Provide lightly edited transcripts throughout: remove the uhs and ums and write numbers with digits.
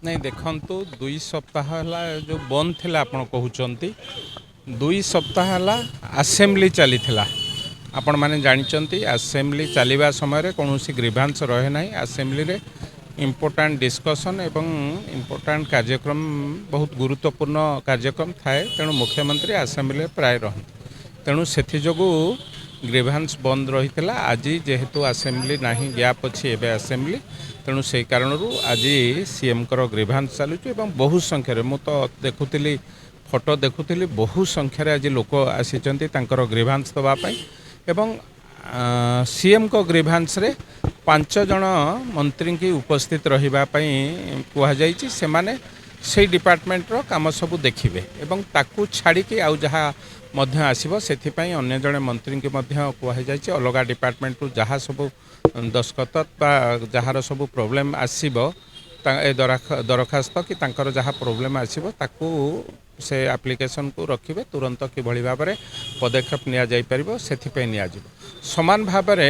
नहीं देखंतु 2 सप्ताह है जो बंद थिला आपण कहउचंती 2 सप्ताह है असेंबली चली थिला। आपण माने जानिचंती असेंबली चलिबा समय रे कोनोसी ग्रीवांस रहे नाही। असेंबली रे इम्पोर्टाट डिस्कशन एवं इम्पोर्टाट कार्यक्रम बहुत गुरुत्वपूर्ण कार्यक्रम थाए। तेणु मुख्यमंत्री असेंबली प्राय रहन तेणु से जोगु ग्रीवांस बंद रही है। आज जेहेतु असेंबली नहीं गैप अच्छी एवं असेंबली तेणु से कारण आज सीएम कर ग्रीवांस चलुची। बहुत संख्यार मु तो देखुली फोटो देखुली बहु संख्यार आज लोक आसी ग्रीवांस दवापाई एवं सीएम को ग्रीवांस रे 5 जन मंत्री की उपस्थित रहिबापाई कुहाଯାଇଛି। सेमाने से डिपार्टमेंट रो काम सब देखिबे एवं ताकू छाड़ी के आउ जहाँ मध्य आसीबो सेथिपाई अन्य जने मंत्री के मध्य कुहाଯାଇଛି। अलगा डिपार्टमेंट रु जहाँ सब दस्खत बा जहाँ सब प्रोब्लेम आसीबो दरखास्त कि तांकर जहाँ प्रोब्लेम आसीबो ताकू से एप्लिकेशन को रखिबे तुरंत किभଳି भाबरे पदक्षेप निया जाई परिबो सेथिपाई निया जिवो। समान भाबरे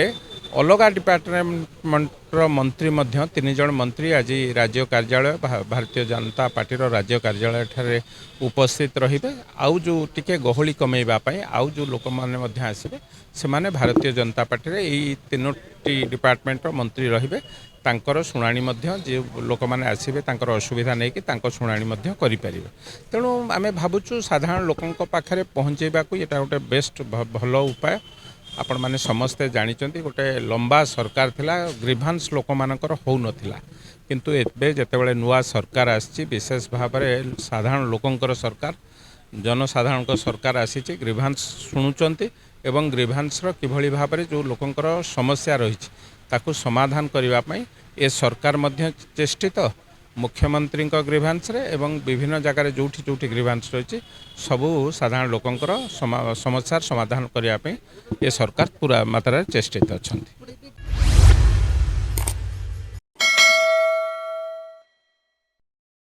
अलगा डिपार्टमेंटर मंत्री मध्य 3 जन मंत्री आज राज्य कार्यालय भारतीय जनता पार्टी राज्य कार्यालय ठारे उपस्थित रहिबे। आउ जो टिके गहली कमेइबा पई आउ जो लोक माने मध्य आसीबे से माने भारतीय जनता पार्टी रे एई 3टी डिपार्टमेंट मंत्री रहिबे। तांकर शुणाणी मध्य जे लोक माने आसीबे तांकर असुविधा नै कि तांकर शुणाणी मध्य करि परिबे। तेणु आमे भाबुछु साधारण लोकंक पाखरे पहुँचेबा को एटा गोटे बेस्ट भलो उपाय। आपण माने समस्ते जानिचंती गोटे लंबा सरकार थिला ग्रीवांस लोक मानकर हो नथिला किंतु एबे जेतेबेले नुआ सरकार आछि विशेष भाव में साधारण लोकंकर सरकार जनसाधारण सरकार आसी ग्रीवांस शुणुचंती एवं ग्रीवांस रो किभଳି भाव में जो लोकंकर समस्या रही ताकू समाधान करबा पई ए सरकार मध्य चेष्टित। मुख्यमंत्री ग्रीवांस रे एवं विभिन्न जगार जोठी जोठी ग्रीवांस रही सबू साधारण लोकंकर समस्यार समाधान करने ये सरकार पूरा मात्रा चेष्टित अच्छा।